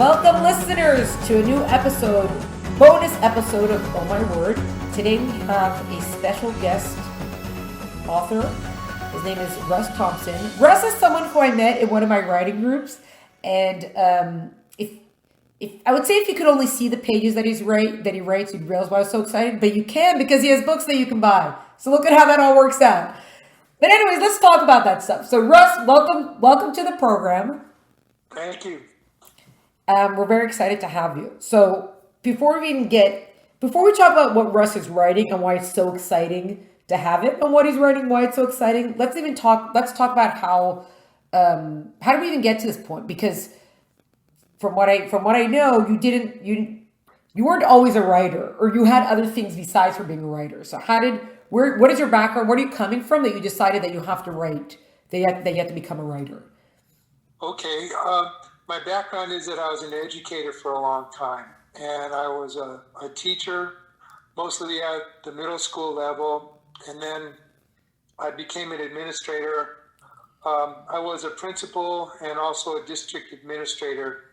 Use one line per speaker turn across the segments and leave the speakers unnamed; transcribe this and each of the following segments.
Welcome, listeners, to a new episode, bonus episode of Oh My Word. Today we have a special guest author. His name is Russ Thompson. Russ is someone who I met in one of my writing groups, and if I would say if you could only see the pages that he writes, you'd realize why I was so excited. But you can, because he has books that you can buy. So look at how that all works out. But anyways, let's talk about that stuff. So Russ, welcome to the program.
Thank you.
We're very excited to have you. So before we talk about what Russ is writing and why it's so exciting to have it, and what he's writing, why it's so exciting, let's talk about how did we even get to this point? Because from what I know, you weren't always a writer, or you had other things besides for being a writer. So what is your background? Where are you coming from that you decided that you have to write, that you have to become a writer?
Okay. My background is that I was an educator for a long time, and I was a teacher, mostly at the middle school level, and then I became an administrator. I was a principal and also a district administrator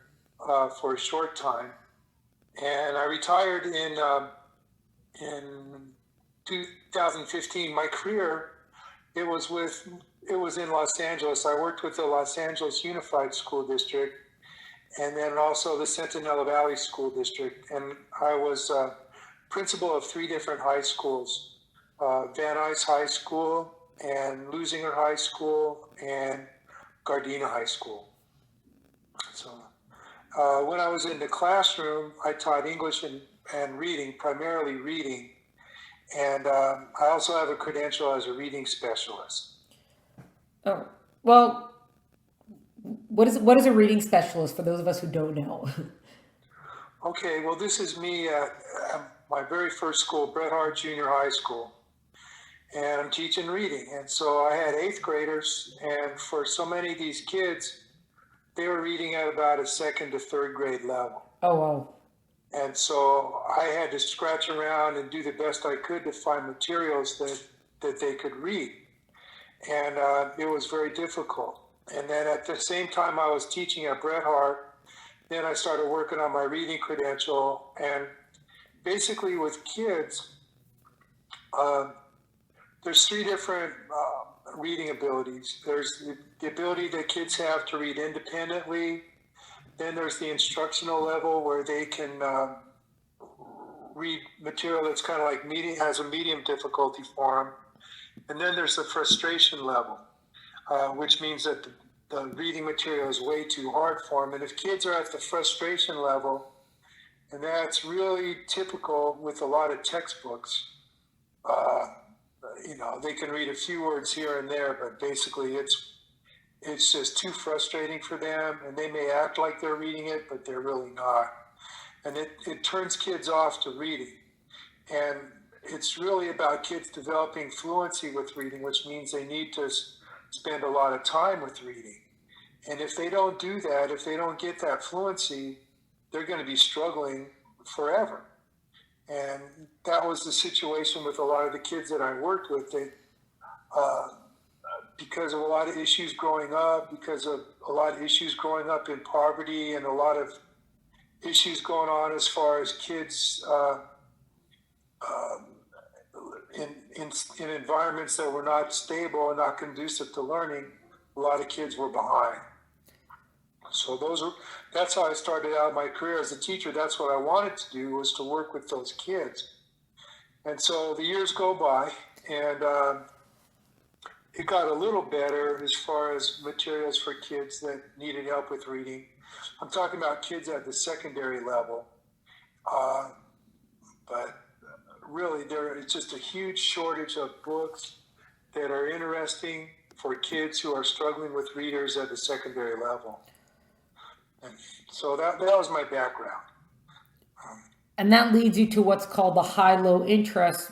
for a short time, and I retired in 2015. My career, it was in Los Angeles. I worked with the Los Angeles Unified School District, and then also the Centinela Valley School District. And I was principal of three different high schools, Van Nuys High School and Lusinger High School and Gardena High School. So when I was in the classroom, I taught English and reading, primarily reading. And I also have a credential as a reading specialist.
Oh, well, what is a reading specialist for those of us who don't know?
Okay, well, this is me at my very first school, Bret Harte Junior High School, and I'm teaching reading. And so I had eighth graders, and for so many of these kids, they were reading at about a second to third grade level.
Oh, wow.
And so I had to scratch around and do the best I could to find materials that they could read. And it was very difficult. And then at the same time I was teaching at Bret Harte, then I started working on my reading credential. And basically with kids, there's three different reading abilities. There's the ability that kids have to read independently. Then there's the instructional level where they can read material that's kind of like has a medium difficulty for them. And then there's the frustration level, which means that the reading material is way too hard for them. And if kids are at the frustration level, and that's really typical with a lot of textbooks, they can read a few words here and there, but basically it's just too frustrating for them, and they may act like they're reading it, but they're really not. And it turns kids off to reading. And it's really about kids developing fluency with reading, which means they need to spend a lot of time with reading. And if they don't do that, if they don't get that fluency, they're going to be struggling forever. And that was the situation with a lot of the kids that I worked with. Because of a lot of issues growing up, because of a lot of issues growing up in poverty, and a lot of issues going on as far as kids in environments that were not stable and not conducive to learning, a lot of kids were behind. So that's how I started out my career as a teacher. That's what I wanted to do, was to work with those kids. And so the years go by, and it got a little better as far as materials for kids that needed help with reading. I'm talking about kids at the secondary level. But really, it's just a huge shortage of books that are interesting for kids who are struggling with readers at the secondary level. And so that was my background.
And that leads you to what's called the high-low interest,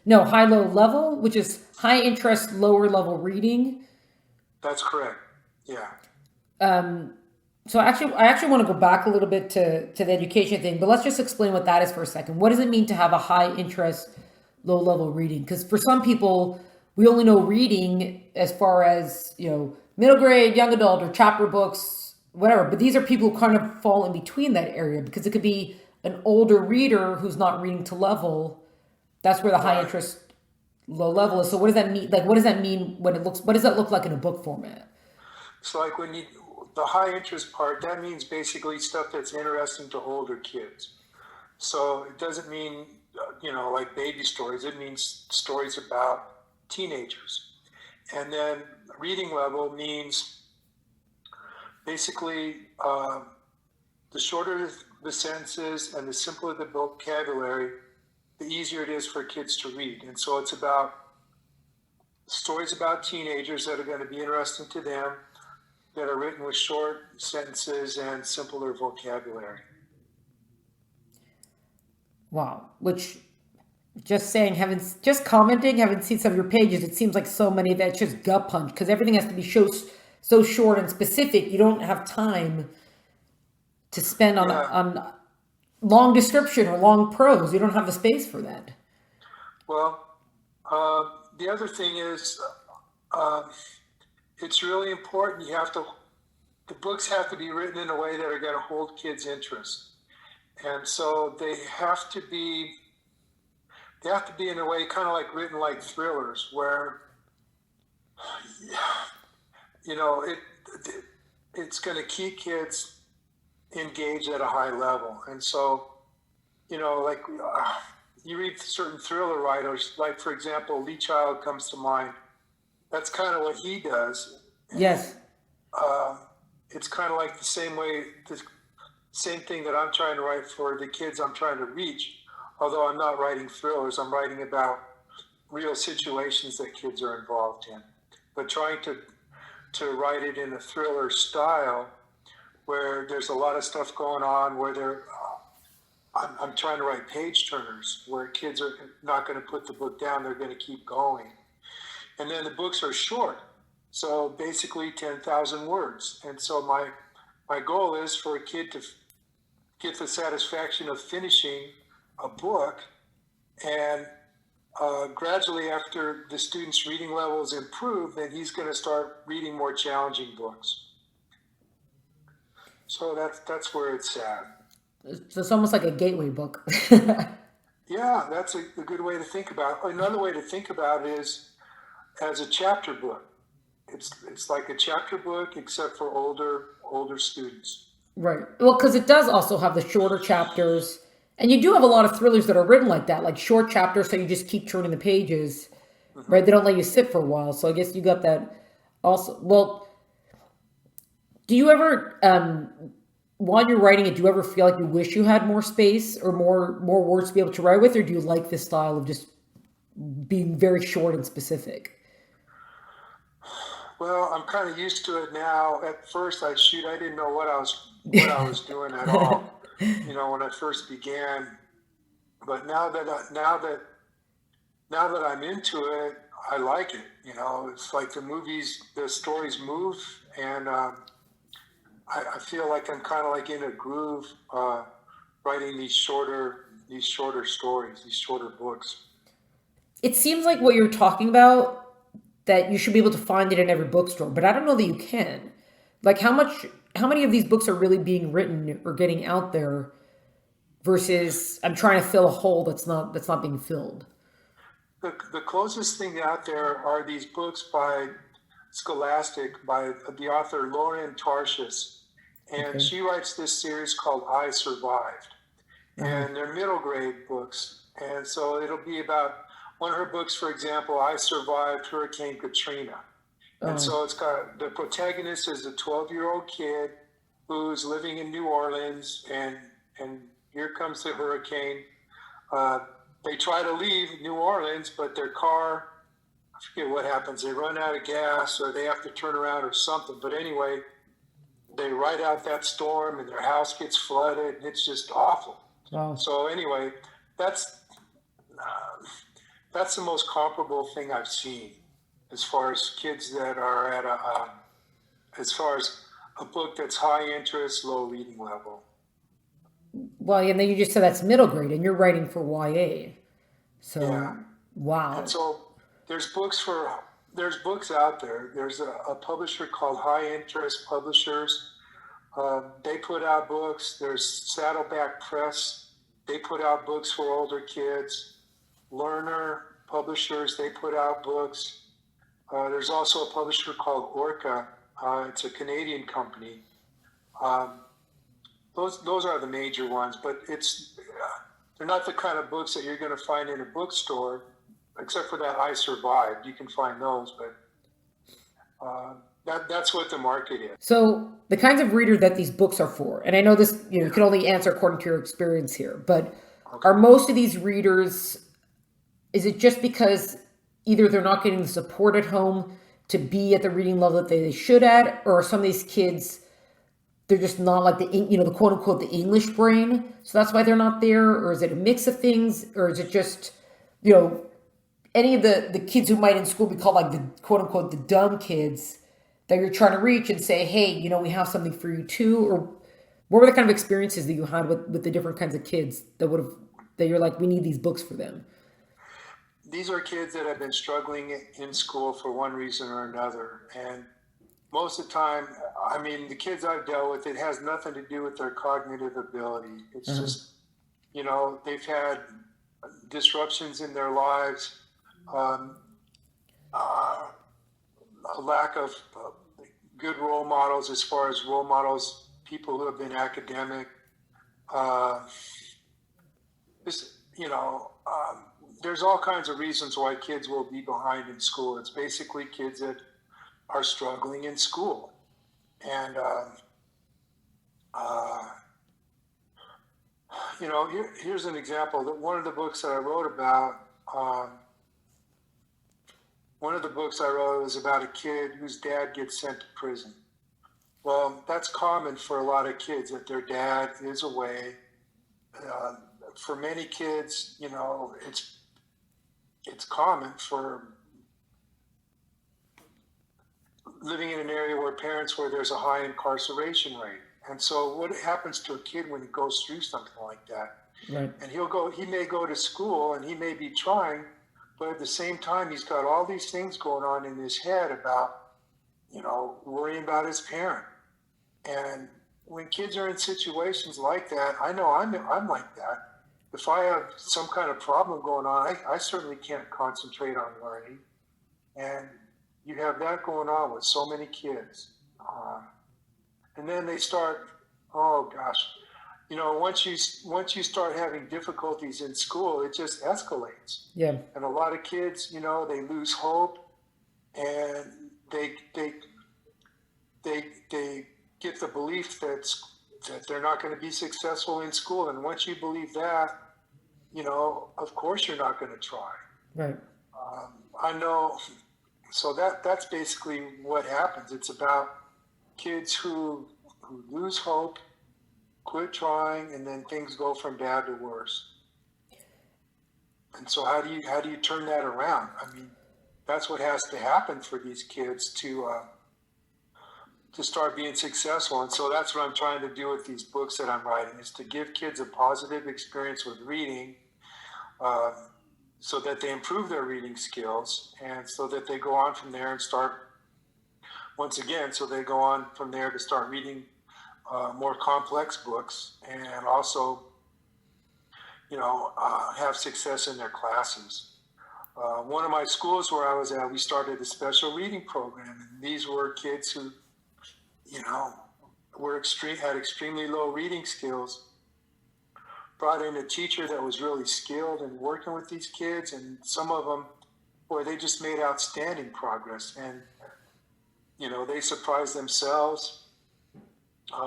high-low level, which is high interest, lower level reading.
That's correct. Yeah.
So I actually want to go back a little bit to the education thing, but let's just explain what that is for a second. What does it mean to have a high interest, low level reading? Because for some people, we only know reading as far as, middle grade, young adult, or chapter books, whatever. But these are people who kind of fall in between that area because it could be an older reader who's not reading to level. That's where the high
Right.
interest, low level is. So what does that mean? Like, what does that mean when it looks? What does that look like in a book format?
It's like the high interest part, that means basically stuff that's interesting to older kids. So it doesn't mean, like baby stories. It means stories about teenagers. And then reading level means basically the shorter the sentences and the simpler the vocabulary, the easier it is for kids to read. And so it's about stories about teenagers that are going to be interesting to them, that are written with short sentences and simpler vocabulary.
Wow. Which just saying, just commenting, having seen some of your pages, it seems like so many that's just gut punch because everything has to be so short and specific. You don't have time to spend
Yeah.
on long description or long prose. You don't have the space for that.
Well, the other thing is, it's really important. The books have to be written in a way that are going to hold kids' interest, and so they have to be in a way kind of like written like thrillers, where it it's going to keep kids engaged at a high level, and so like you read certain thriller writers, like for example, Lee Child comes to mind. That's kind of what he does.
Yes.
It's kind of like the same thing that I'm trying to write for the kids I'm trying to reach. Although I'm not writing thrillers, I'm writing about real situations that kids are involved in. But trying to write it in a thriller style where there's a lot of stuff going on, where I'm trying to write page turners where kids are not going to put the book down, they're going to keep going. And then the books are short, so basically 10,000 words. And so my goal is for a kid to get the satisfaction of finishing a book, and gradually after the student's reading levels improve, then he's going to start reading more challenging books. So that's where it's at.
So it's almost like a gateway book.
Yeah, that's a good way to think about it. Another way to think about it is as a chapter book. It's like a chapter book except for older students.
Right. Well, because it does also have the shorter chapters. And you do have a lot of thrillers that are written like that, like short chapters, so you just keep turning the pages,
Mm-hmm.
right? They don't let you sit for a while. So I guess you got that also. Well, do you ever, while you're writing it, do you ever feel like you wish you had more space or more words to be able to write with, or do you like this style of just being very short and specific?
Well, I'm kind of used to it now. At first, I didn't know what I was doing at all. When I first began. But now that I'm into it, I like it. It's like the stories move, and I feel like I'm kind of like in a groove, writing these shorter stories, these shorter books.
It seems like what you're talking about that you should be able to find it in every bookstore, but I don't know that you can. Like how many of these books are really being written or getting out there versus I'm trying to fill a hole that's not being filled.
The closest thing out there are these books by Scholastic by the author Lauren Tarshish, and
Okay.
she writes this series called I Survived,
Uh-huh.
and they're middle grade books, and so it'll be about one of her books, for example, I Survived Hurricane Katrina. And
Oh,
so it's got the protagonist is a 12-year-old kid who's living in New Orleans, and here comes the hurricane. Uh, they try to leave New Orleans, but their car, I forget what happens. They run out of gas, or they have to turn around, or something. But anyway, they ride out that storm, and their house gets flooded, and it's just awful.
wow.
So anyway, that's that's the most comparable thing I've seen as far as kids that are at as far as a book that's high interest, low reading level.
Well, and then you just said that's middle grade, and you're writing for YA.
Yeah.
So,
And
wow.
so there's books out there. There's a publisher called High Interest Publishers. They put out books. There's Saddleback Press. They put out books for older kids. Learner Publishers, they put out books. There's also a publisher called Orca. It's a Canadian company. Those are the major ones, but they're not the kind of books that you're going to find in a bookstore, except for that I Survived. You can find those, but that's what the market is.
So the kinds of reader that these books are for, and I know this, you can only answer according to your experience here, but are most of these readers, is it just because either they're not getting the support at home to be at the reading level that they should at, or are some of these kids, they're just not like the quote unquote the English brain, so that's why they're not there? Or is it a mix of things? Or is it just, any of the kids who might in school be called like the quote unquote the dumb kids that you're trying to reach and say, hey, we have something for you too? Or what were the kind of experiences that you had with the different kinds of kids that you're like, we need these books for them?
These are kids that have been struggling in school for one reason or another. And most of the time, the kids I've dealt with, it has nothing to do with their cognitive ability. It's just, they've had disruptions in their lives, a lack of good role models as far as role models, people who have been academic. There's all kinds of reasons why kids will be behind in school. It's basically kids that are struggling in school. And, here's an example. That one of the books that I wrote about, was about a kid whose dad gets sent to prison. Well, that's common for a lot of kids, that their dad is away. For many kids, it's common for living in an area where there's a high incarceration rate. And so what happens to a kid when he goes through something like that?
Right.
And he may go to school and he may be trying, but at the same time, he's got all these things going on in his head about, worrying about his parent. And when kids are in situations like that, I know I'm like that. If I have some kind of problem going on, I certainly can't concentrate on learning. And you have that going on with so many kids. And then they start, oh gosh, once you start having difficulties in school, it just escalates.
Yeah.
And a lot of kids, they lose hope, and they get the belief that they're not going to be successful in school. And once you believe that, of course you're not going to try.
Right.
I know. So that's basically what happens. It's about kids who lose hope, quit trying, and then things go from bad to worse. And so how do you turn that around? That's what has to happen for these kids to start being successful. And so that's what I'm trying to do with these books that I'm writing, is to give kids a positive experience with reading, so that they improve their reading skills, and so that they go on from there and start, once again, so they go on from there to start reading more complex books, and also, have success in their classes. One of my schools where I was at, we started a special reading program, and these were kids who, had extremely low reading skills. Brought in a teacher that was really skilled in working with these kids, and some of them, they just made outstanding progress, and they surprised themselves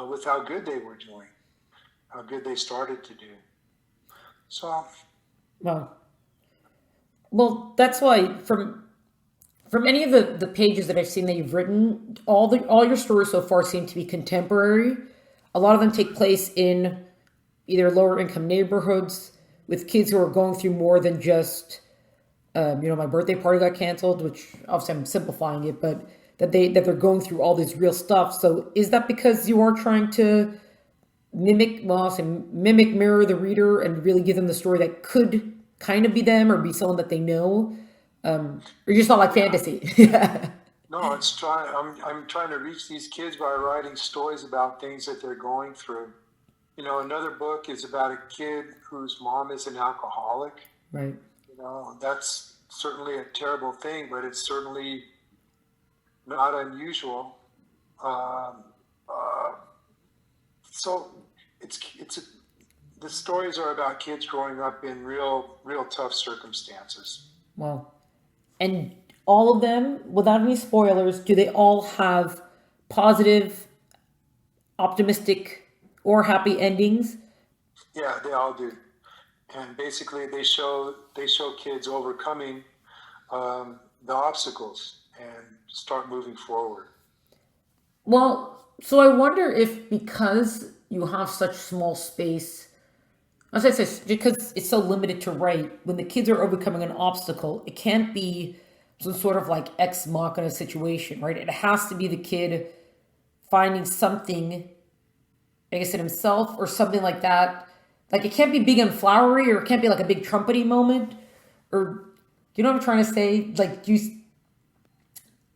with how good they were doing, how good they started to do. So,
well, that's why from any of the pages that I've seen that you've written, all your stories so far seem to be contemporary. A lot of them take place in either lower income neighborhoods with kids who are going through more than just, my birthday party got canceled, which obviously I'm simplifying it, but that they're going through all this real stuff. So is that because you are trying to mirror the reader and really give them the story that could kind of be them or be someone that they know? Or just not like fantasy? Yeah.
No, it's trying. I'm trying to reach these kids by writing stories about things that they're going through. Another book is about a kid whose mom is an alcoholic.
Right.
That's certainly a terrible thing, but it's certainly not unusual. Um, uh, so the stories are about kids growing up in real tough circumstances.
Wow. And all of them, without any spoilers, do they all have positive, optimistic, or happy endings?
Yeah, they all do. And basically, they show kids overcoming the obstacles and start moving forward.
Well, so I wonder if because you have such small space, as I said, because it's so limited to write, when the kids are overcoming an obstacle, it can't be some sort of like ex machina situation, right? It has to be the kid finding something, I guess, in himself or something like that. Like it can't be big and flowery, or it can't be like a big trumpety moment, or you know what I'm trying to say? Like, do you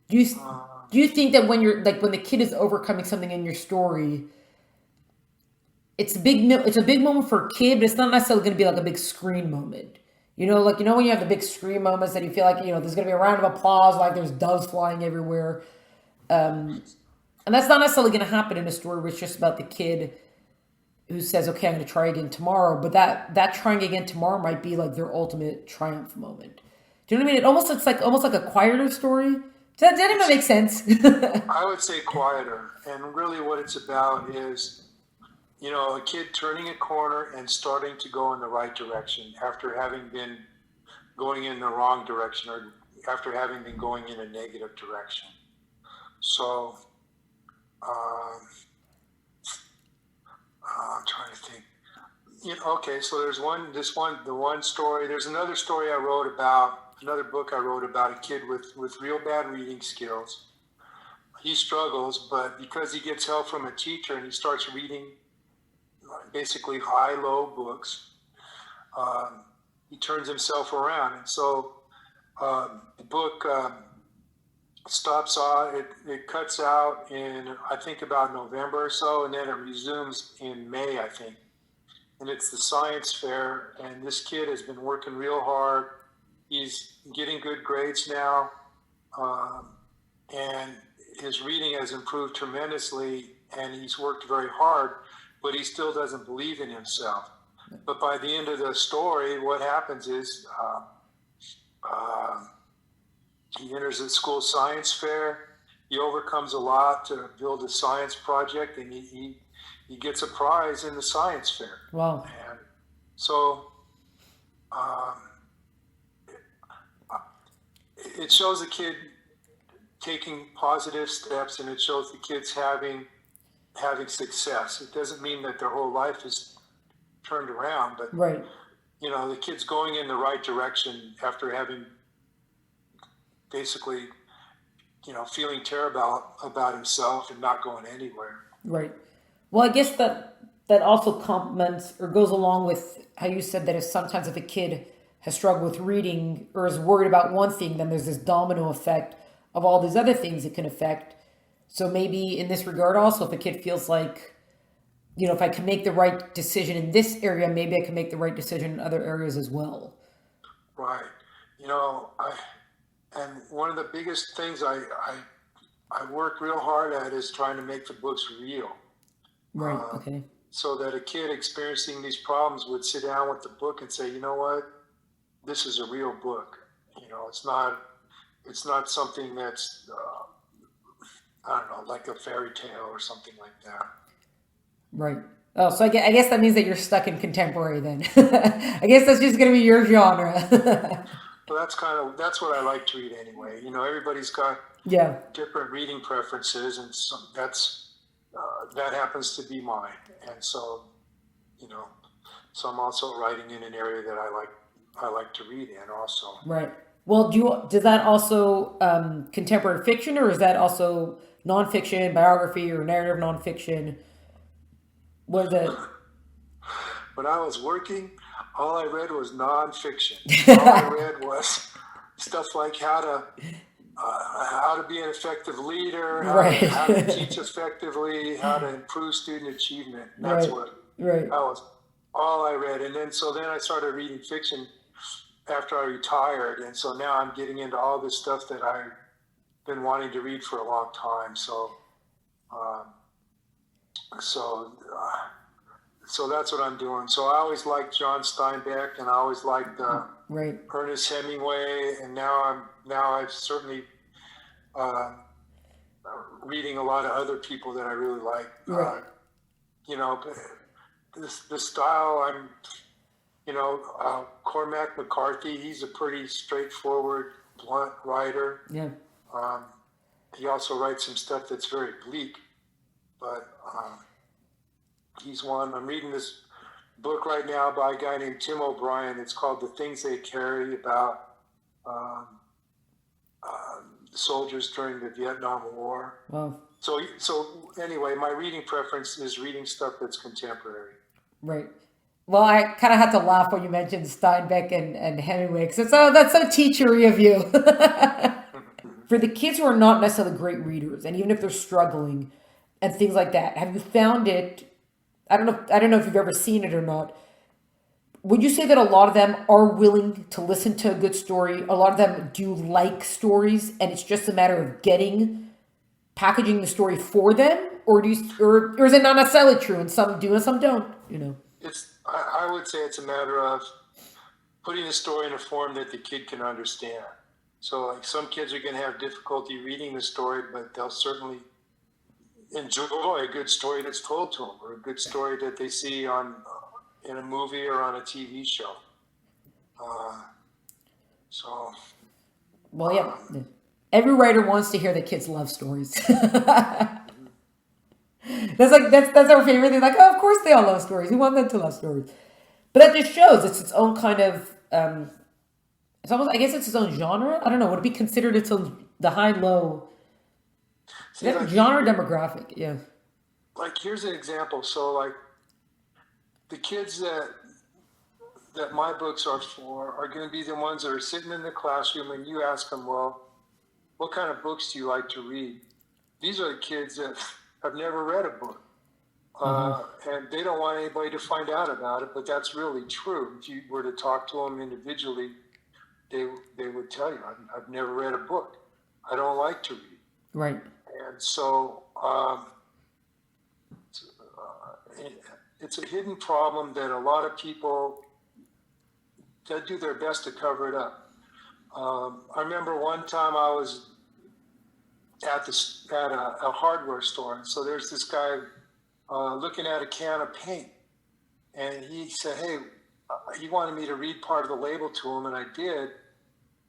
do you think that when you're like when the kid is overcoming something in your story, it's a big moment for a kid, but it's not necessarily going to be like a big screen moment. Like when you have the big screen moments that you feel like there's going to be a round of applause, like there's doves flying everywhere, and that's not necessarily going to happen in a story where it's just about the kid who says, "Okay, I'm going to try again tomorrow." But that trying again tomorrow might be like their ultimate triumph moment. Do you know what I mean? It's almost like a quieter story. Does that even make sense?
I would say quieter. And really, what it's about is a kid turning a corner and starting to go in the right direction after having been going in the wrong direction, or after having been going in a negative direction. So um, I'm trying to think. Okay, so there's the one story. There's another story I wrote about, another book I wrote about a kid with real bad reading skills. He struggles, but because he gets help from a teacher and he starts reading basically high-low books, he turns himself around. And so the book stops off, it cuts out in, I think, about November or so, and then it resumes in May, I think. And it's the science fair, and this kid has been working real hard. He's getting good grades now, and his reading has improved tremendously, and he's worked very hard, but he still doesn't believe in himself. But by the end of the story, what happens is he enters the school science fair. He overcomes a lot to build a science project, and he gets a prize in the science fair.
Wow.
And so it shows the kid taking positive steps, and it shows the kids having success. It doesn't mean that their whole life is turned around, but
Right.
The kid's going in the right direction after having basically feeling terrible about himself and not going anywhere.
Right. Well, I guess that also complements or goes along with how you said that if a kid has struggled with reading or is worried about one thing, then there's this domino effect of all these other things it can affect. So maybe in this regard also, if a kid feels like, if I can make the right decision in this area, maybe I can make the right decision in other areas as well.
Right. And one of the biggest things I work real hard at is trying to make the books real.
Right. Okay.
So that a kid experiencing these problems would sit down with the book and say, you know what, this is a real book. It's not something that's, I don't know, like a fairy tale or something like that.
Right. Oh, so I guess that means that you're stuck in contemporary then. I guess that's just going to be your genre.
Well, that's what I like to read anyway. Everybody's got different reading preferences, and that happens to be mine. And so, so I'm also writing in an area that I like to read in also.
Right. Well, does that also contemporary fiction, or is that also nonfiction, biography, or narrative nonfiction? What is it?
When I was working, all I read was nonfiction. All I read was stuff like how to how to be an effective leader,
Right.
how to teach effectively, how to improve student achievement. That's
Right.
what
Right.
that was all I read. And then I started reading fiction after I retired, and so now I'm getting into all this stuff that I've been wanting to read for a long time. So that's what I'm doing. So I always liked John Steinbeck, and I always liked
Right.
Ernest Hemingway, and now I've certainly reading a lot of other people that I really like.
Right.
But the style Cormac McCarthy, he's a pretty straightforward, blunt writer.
Yeah.
He also writes some stuff that's very bleak, but he's one. I'm reading this book right now by a guy named Tim O'Brien. It's called The Things They Carry, about soldiers during the Vietnam War.
Wow.
So anyway, my reading preference is reading stuff that's contemporary.
Right. Well, I kind of had to laugh when you mentioned Steinbeck and Hemingway, because that's so teachery of you. For the kids who are not necessarily great readers, and even if they're struggling and things like that, have you found it? I don't know if you've ever seen it or not. Would you say that a lot of them are willing to listen to a good story? A lot of them do like stories, and it's just a matter of packaging the story for them, or is it not necessarily true? And some do and some don't.
I would say it's a matter of putting the story in a form that the kid can understand. So, like, some kids are going to have difficulty reading the story, but they'll certainly enjoy a good story that's told to them, or a good story that they see in a movie or on a TV show.
Well, yeah. Every writer wants to hear that kids love stories. That's our favorite thing. Like, oh, of course they all love stories. We want them to love stories. But that just shows it's its own kind of. It's almost. I guess it's its own genre. I don't know. Would it be considered its own the high-low genre demographic? Yeah.
Like, here's an example. So, like, the kids that my books are for are going to be the ones that are sitting in the classroom, and you ask them, well, what kind of books do you like to read? These are the kids that have never read a book. And they don't want anybody to find out about it, but that's really true. If you were to talk to them individually, they would tell you, I've never read a book. I don't like to read.
Right.
And so it's a hidden problem that a lot of people that do their best to cover it up. I remember one time I was at a hardware store, and so there's this guy looking at a can of paint, and he said, hey, he wanted me to read part of the label to him, and I did.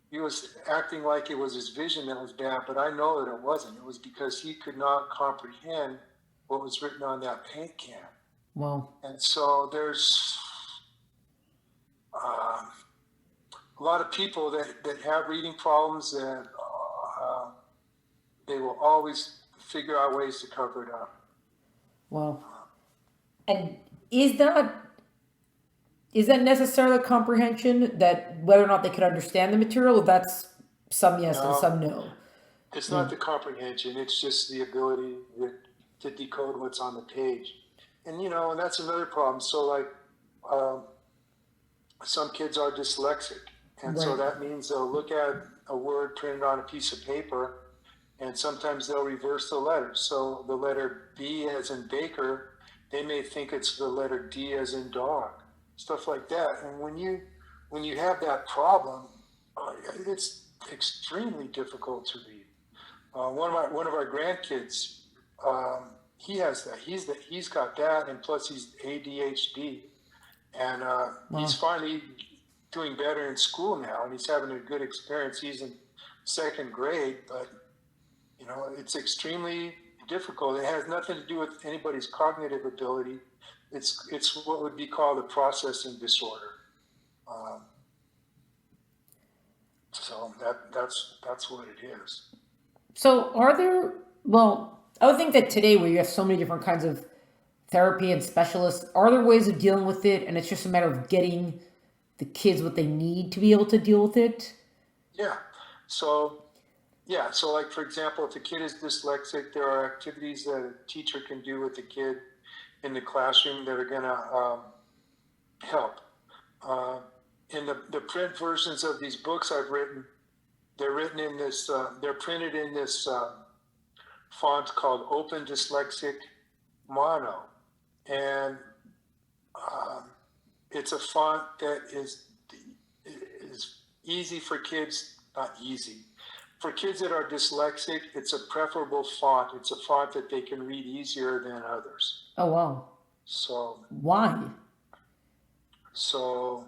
He was acting like it was his vision that was bad, but I know that it wasn't. It was because he could not comprehend what was written on that paint can.
Wow.
And so there's a lot of people that have reading problems that they will always figure out ways to cover it up.
Wow. And is that necessarily comprehension, that whether or not they could understand the material? That's some yes and some no.
It's not the comprehension. It's just the ability to decode what's on the page. And, and that's another problem. So, like, some kids are dyslexic. And so that means they'll look at a word printed on a piece of paper, and sometimes they'll reverse the letters. So the letter B as in baker, they may think it's the letter D as in dog, stuff like that. And when you have that problem, it's extremely difficult to read. One of our grandkids, he has that. He's got that, and plus he's ADHD, and he's finally doing better in school now, and he's having a good experience. He's in second grade, but it's extremely difficult. It has nothing to do with anybody's cognitive ability. It's what would be called a processing disorder. So that's what it is.
So are there? Well, I would think that today, where you have so many different kinds of therapy and specialists, are there ways of dealing with it, and it's just a matter of getting the kids what they need to be able to deal with it?
Yeah. So, Yeah, so like for example, if a kid is dyslexic, there are activities that a teacher can do with the kid in the classroom that are going to help. Uh, in the print versions of these books I've written, they're written in this, they're printed in this font called Open Dyslexic Mono, and it's a font that is easy for kids, not easy. For kids that are dyslexic, it's a preferable font. It's a font that they can read easier than others.
Oh, wow.
So,
Why?
so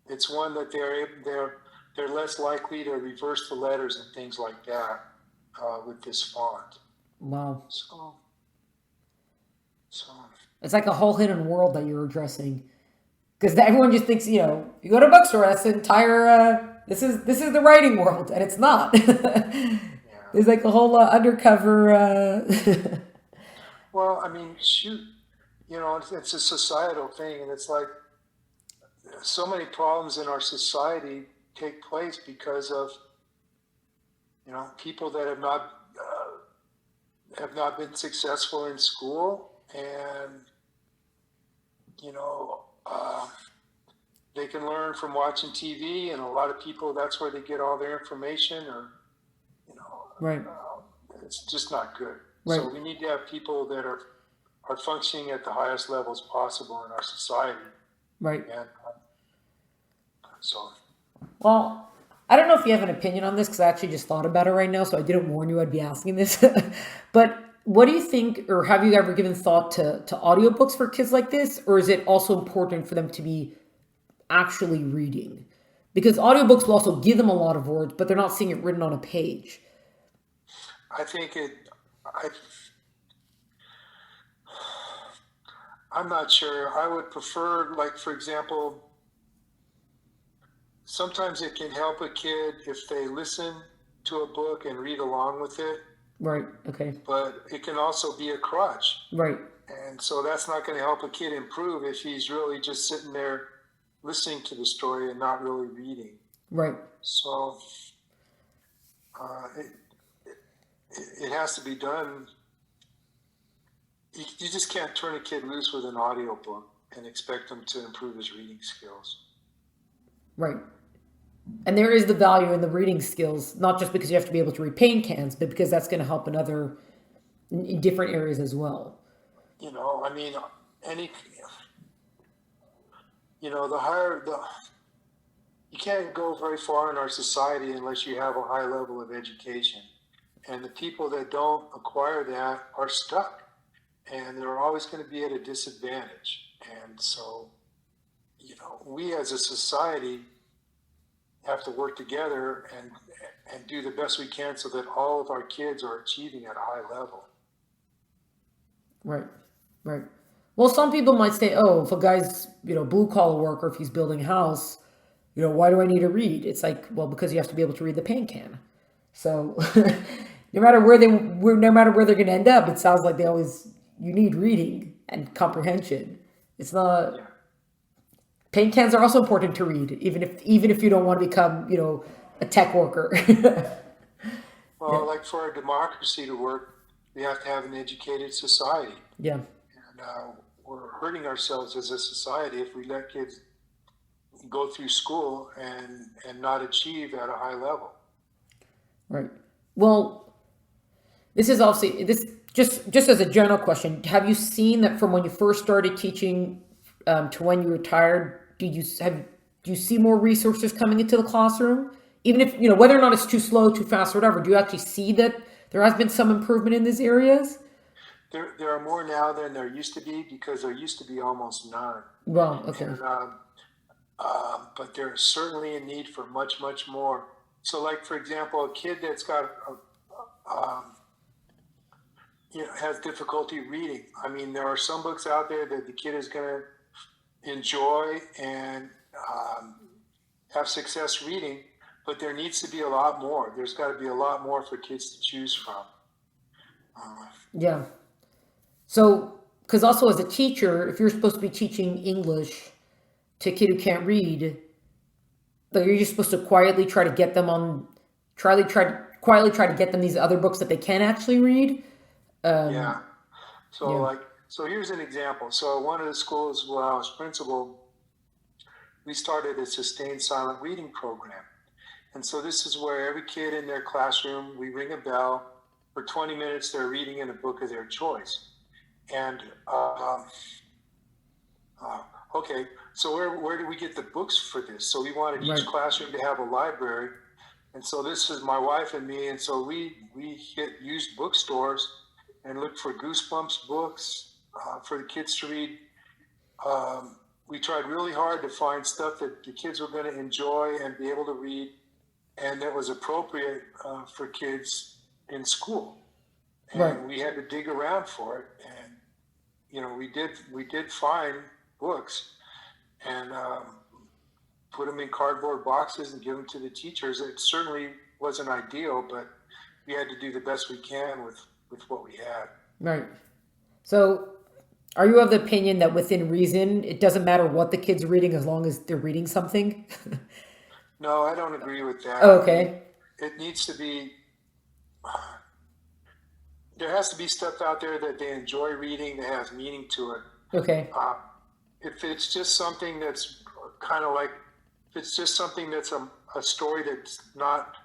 it's one that they're less likely to reverse the letters and things like that with this font.
Wow.
So
It's like a whole hidden world that you're addressing. Because everyone just thinks, you go to a bookstore, that's the entire, this is the writing world, and it's not.
yeah.
There's like a whole undercover.
Well, I mean, shoot, it's a societal thing, and it's like so many problems in our society take place because of people that have not been successful in school, and they can learn from watching TV, and a lot of people, that's where they get all their information, or
right.
It's just not good.
Right.
So we need to have people that are functioning at the highest levels possible in our society.
Right.
And so.
Well, I don't know if you have an opinion on this, because I actually just thought about it right now, so I didn't warn you I'd be asking this. But what do you think, or have you ever given thought to audiobooks for kids like this? Or is it also important for them to be actually reading? Because audiobooks will also give them a lot of words, but they're not seeing it written on a page.
I think I'm not sure. I would prefer, like, for example, sometimes it can help a kid if they listen to a book and read along with it.
Right. Okay.
But it can also be a crutch.
Right.
And so that's not going to help a kid improve if he's really just sitting there listening to the story and not really reading.
Right.
So it has to be done. You just can't turn a kid loose with an audiobook and expect him to improve his reading skills.
Right. And there is the value in the reading skills, not just because you have to be able to read paint cans, but because that's going to help in different areas as well.
I mean, you can't go very far in our society unless you have a high level of education. And the people that don't acquire that are stuck, and they're always going to be at a disadvantage. And so, we as a society have to work together and do the best we can so that all of our kids are achieving at a high level.
Right, right. Well, some people might say, oh, if a guy's, blue collar worker, if he's building a house, why do I need to read? It's like, well, because you have to be able to read the paint can. So no matter where they're going to end up, it sounds like you need reading and comprehension. It's not. Yeah. Paint cans are also important to read, even if you don't want to become, a tech worker.
Well, yeah. Like for our democracy to work, we have to have an educated society.
Yeah.
And we're hurting ourselves as a society if we let kids go through school and not achieve at a high level.
Right. Well, this is obviously just as a general question. Have you seen that from when you first started teaching to when you retired? Do you see more resources coming into the classroom? Even if, whether or not it's too slow, too fast, or whatever, do you actually see that there has been some improvement in these areas?
There are more now than there used to be, because there used to be almost none.
Well, okay.
And, but there's certainly a need for much, much more. So, like, for example, a kid that's got, has difficulty reading. I mean, there are some books out there that the kid is going to enjoy and have success reading, but there needs to be a lot more. There's got to be a lot more for kids to choose from.
Yeah. So, because also as a teacher, if you're supposed to be teaching English to a kid who can't read, like, you're just supposed to quietly try quietly try to get them these other books that they can actually read.
Yeah. So
Yeah.
so here's an example. So one of the schools where I was principal, we started a sustained silent reading program. And so this is where every kid in their classroom, we ring a bell. For 20 minutes, they're reading in a book of their choice. And okay, so where do we get the books for this? So we wanted each
Right.
classroom to have a library. And so this is my wife and me. And so we hit used bookstores and looked for Goosebumps books for the kids to read. We tried really hard to find stuff that the kids were going to enjoy and be able to read, and that was appropriate for kids in school. And
Right.
we had to dig around for it. And we did find books and put them in cardboard boxes and give them to the teachers. It certainly wasn't ideal, but we had to do the best we can with what we had.
Right. So, are you of the opinion that within reason, it doesn't matter what the kid's reading as long as they're reading something?
No, I don't agree with that.
Oh, okay.
It needs to be, there has to be stuff out there that they enjoy reading that has meaning to it.
Okay.
If it's just something that's kind of like, if it's just something that's a story that's not,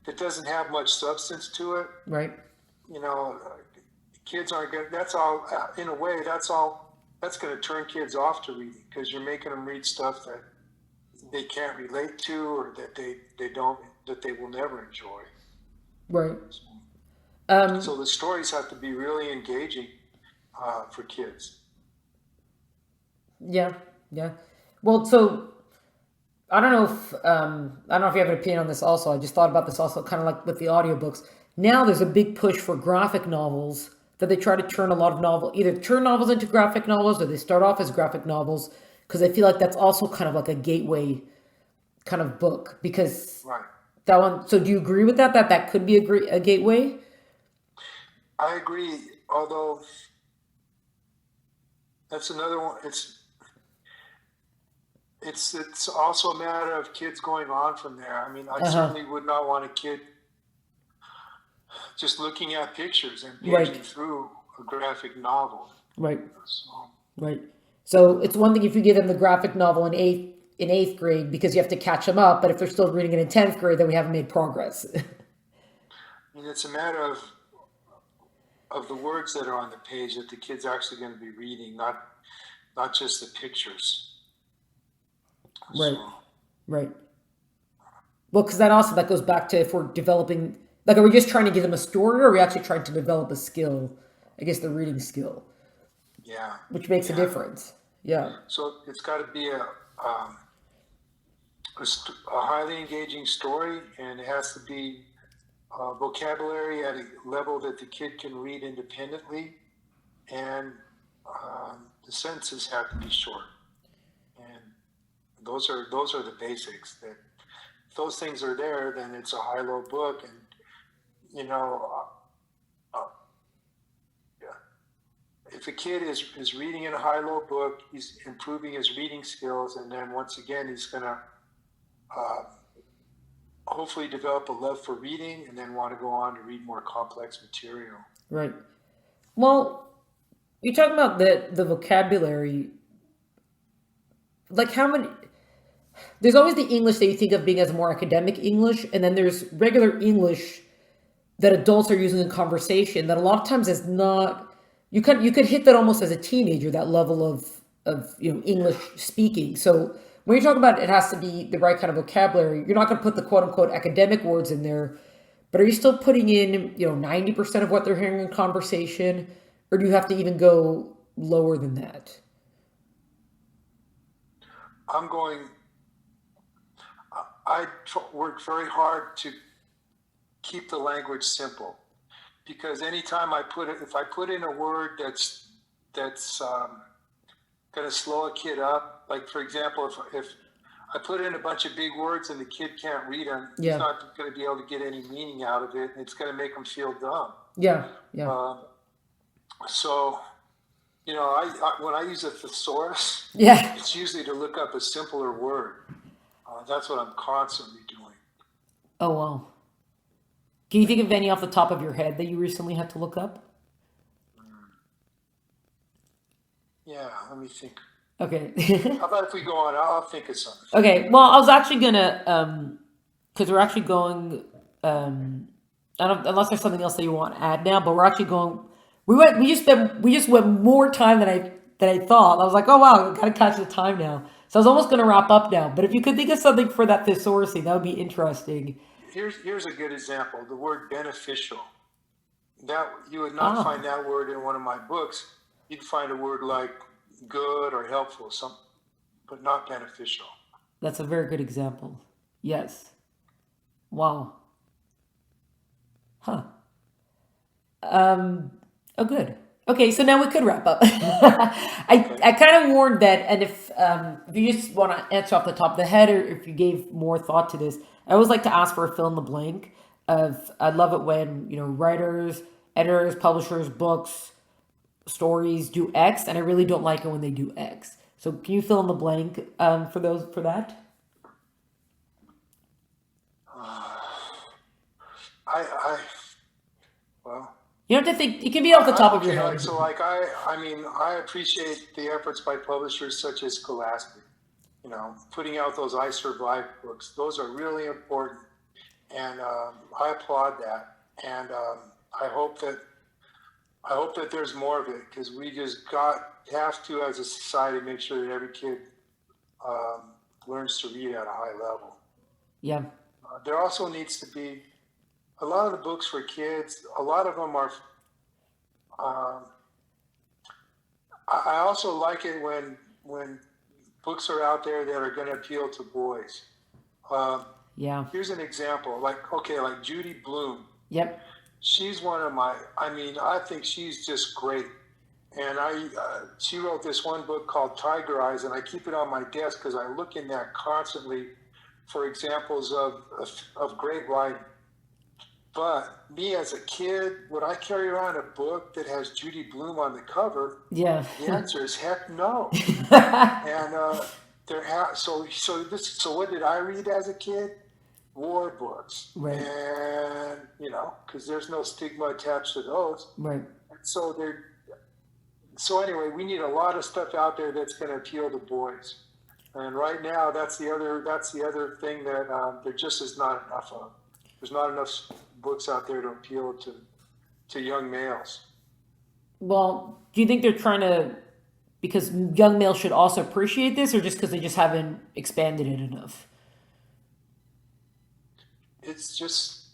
that doesn't have much substance to it,
Right.
Kids aren't going to, that's all, in a way, that's going to turn kids off to reading because you're making them read stuff that they can't relate to or that they will never enjoy.
Right.
So the stories have to be really engaging for kids.
Yeah. Yeah. Well, so I don't know if you have an opinion on this also. I just thought about this also kind of like with the audiobooks. Now there's a big push for graphic novels that they try to turn a lot of either turn novels into graphic novels or they start off as graphic novels because I feel like that's also kind of like a gateway kind of book because
Right.
that one. So do you agree with that? That could be a gateway?
I agree, although that's another one. It's also a matter of kids going on from there. I mean, I certainly would not want a kid just looking at pictures and paging
Right.
through a graphic novel.
Right.
So,
Right. So it's one thing if you give them the graphic novel in eighth grade because you have to catch them up, but if they're still reading it in 10th grade, then we haven't made progress.
I mean, it's a matter of the words that are on the page that the kid's actually going to be reading, not just the pictures.
Right.
So,
Right. Well, because that goes back to if we're developing, like, are we just trying to give them a story or are we actually trying to develop a skill? I guess the reading skill,
yeah.
which makes a
Yeah.
difference. Yeah.
So it's got to be a highly engaging story, and it has to be vocabulary at a level that the kid can read independently, and the sentences have to be short. And those are the basics. That if those things are there, then it's a high-low book, and if a kid is reading in a high-low book, he's improving his reading skills, and then once again, he's going to hopefully develop a love for reading and then want to go on to read more complex material.
Right. Well, you're talking about the vocabulary. Like how many? There's always the English that you think of being as more academic English, and then there's regular English that adults are using in conversation that a lot of times is not. You could hit that almost as a teenager, that level of English speaking. So when you talk about it has to be the right kind of vocabulary, you're not going to put the quote unquote academic words in there, but are you still putting in 90% of what they're hearing in conversation, or do you have to even go lower than that?
I work very hard to keep the language simple, because anytime if I put in a word that's going to slow a kid up, like for example, if I put in a bunch of big words and the kid can't read them,
Yeah.
he's not going to be able to get any meaning out of it, and it's going to make him feel dumb.
Yeah. Yeah.
So, when I use a thesaurus,
Yeah.
it's usually to look up a simpler word. That's what I'm constantly doing.
Oh, wow. Can you think of any off the top of your head that you recently had to look up?
Yeah, let me think.
Okay.
How about if we go on? I'll think of something.
Okay. Well, I was actually gonna, because we're actually going, I don't, unless there's something else that you want to add now, but we're actually going. We just went more time than I thought. I was like, oh wow, I gotta catch the time now. So I was almost gonna wrap up now. But if you could think of something for that thesaurus thing, that would be interesting.
Here's a good example. The word beneficial. That you would not
Ah,
find that word in one of my books. You'd find a word like good or helpful, some, but not beneficial.
that's a very good example. Yes. Wow. Huh. Um, oh, good. Okay, so now we could wrap up.
Okay.
I kind of warned that, and if you just want to answer off the top of the head, or if you gave more thought to this, I always like to ask for a fill in the blank. Of I love it when writers, editors, publishers, books, stories do X, and I really don't like it when they do X. So can you fill in the blank for that?
I well,
You don't have to think. It can be off the top of your
okay. Like
head.
so, like I mean, I appreciate the efforts by publishers such as Scholastic. Putting out those I Survive books. Those are really important, and I applaud that. And I hope that there's more of it because we just have to as a society make sure that every kid um, learns to read at a high level.
Yeah.
There also needs to be a lot of the books for kids. A lot of them are. Um, I also like it when books are out there that are going to appeal to boys. Um,
Yeah.
Here's an example. Like Judy Blume.
Yep.
She's one of my. I mean, I think she's just great. And she wrote this one book called Tiger Eyes, and I keep it on my desk because I look in that constantly for examples of great writing. But me as a kid, would I carry around a book that has Judy Blume on the cover?
Yeah.
The answer is heck no. And so what did I read as a kid? War books,
Right.
and because there's no stigma attached to those.
Right.
So anyway, we need a lot of stuff out there that's going to appeal to boys. And right now, that's the other thing that there just is not enough of. There's not enough books out there to appeal to young males.
Well, do you think they're trying to, because young males should also appreciate this, or just because they just haven't expanded it enough?
It's just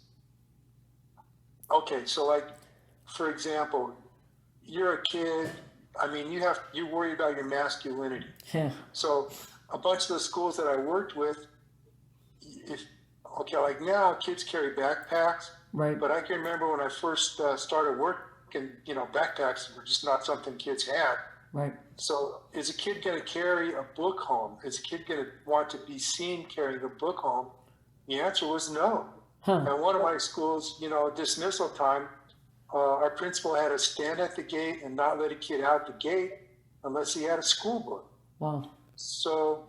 okay. So, like, for example, you're a kid. I mean, you worry about your masculinity.
Yeah.
So, a bunch of the schools that I worked with, like now kids carry backpacks,
Right.
but I can remember when I first started working, backpacks were just not something kids had.
Right.
So is a kid going to carry a book home? Is a kid going to want to be seen carrying a book home? The answer was no.
Huh.
And one of my schools, dismissal time, our principal had to stand at the gate and not let a kid out the gate unless he had a school book.
Wow.
So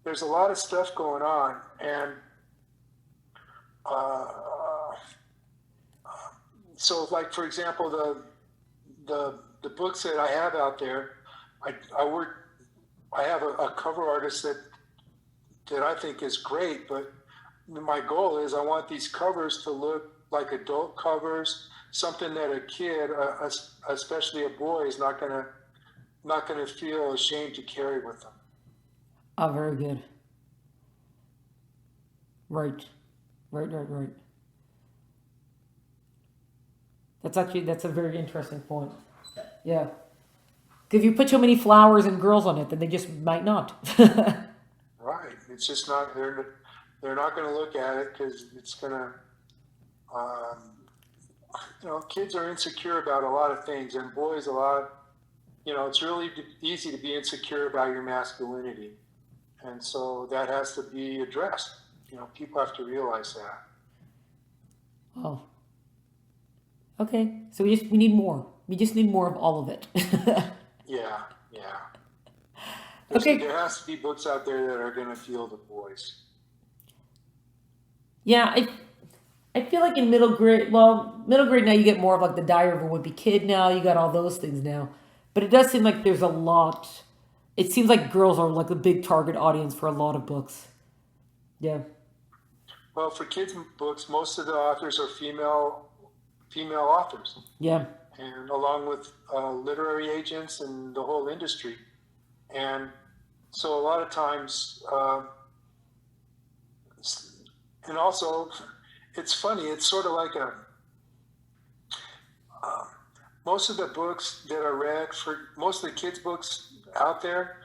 there's a lot of stuff going on, and so like for example, the books that I have out there, I have a cover artist that I think is great, but my goal is I want these covers to look like adult covers, something that a kid, especially a boy, is not gonna feel ashamed to carry with them.
Oh, very good. Right. Right. That's a very interesting point. Yeah. If you put too many flowers and girls on it, then they just might not.
Right. It's just not. They're not going to look at it because it's going to. Kids are insecure about a lot of things, and boys a lot. It's really easy to be insecure about your masculinity, and so that has to be addressed. People have to realize that.
Oh. Okay. So we need more. We just need more of all of it.
Yeah.
Okay.
There has to be books out there that are going to appeal to boys.
Yeah, I feel like in middle grade, well, middle grade now you get more of like the Diary of a Wimpy Kid now. You got all those things now. But it does seem like there's a lot. It seems like girls are like a big target audience for a lot of books. Yeah.
Well, for kids' books, most of the authors are female authors,
Yeah.
and along with literary agents and the whole industry. And so a lot of times, and also, it's funny. It's sort of like most of the books that are read for most of the kids' books out there,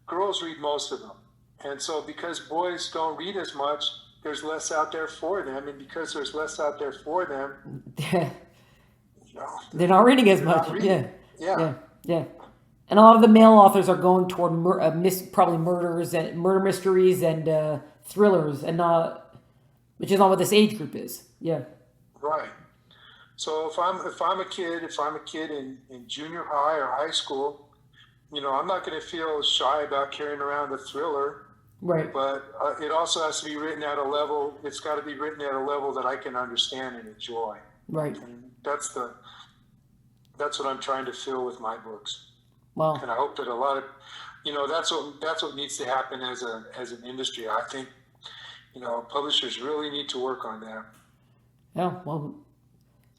girls read most of them. And so because boys don't read as much, there's less out there for them. And because there's less out there for them,
They're not reading as much.
Reading.
Yeah. And a lot of the male authors are going toward probably murders and murder mysteries and thrillers, and not, which is not what this age group is. Yeah.
Right. So if I'm a kid in junior high or high school, I'm not going to feel shy about carrying around a thriller.
Right.
But it also has to be written at a level. It's got to be written at a level that I can understand and enjoy.
Right.
And that's what I'm trying to fill with my books.
Wow.
And I hope that a lot of, that's what needs to happen as an industry. I think, publishers really need to work on that.
Yeah. Well,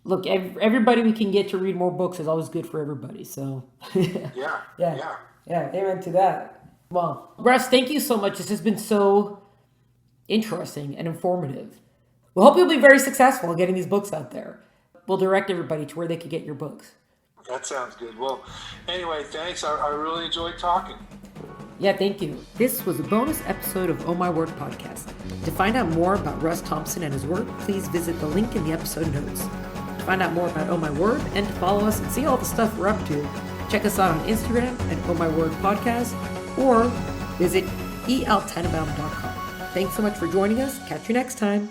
look, everybody we can get to read more books is always good for everybody. So.
Yeah.
Amen to that. Well, Russ, thank you so much. This has been so interesting and informative. We hope you'll be very successful in getting these books out there. We'll direct everybody to where they can get your books.
That sounds good. Well, anyway, thanks. I really enjoyed talking.
Yeah, thank you. This was a bonus episode of Oh My Word podcast. To find out more about Russ Thompson and his work, please visit the link in the episode notes. To find out more about Oh My Word and to follow us and see all the stuff we're up to, check us out on Instagram at Oh My Word Podcast or visit eltenenbaum.com. Thanks so much for joining us. Catch you next time.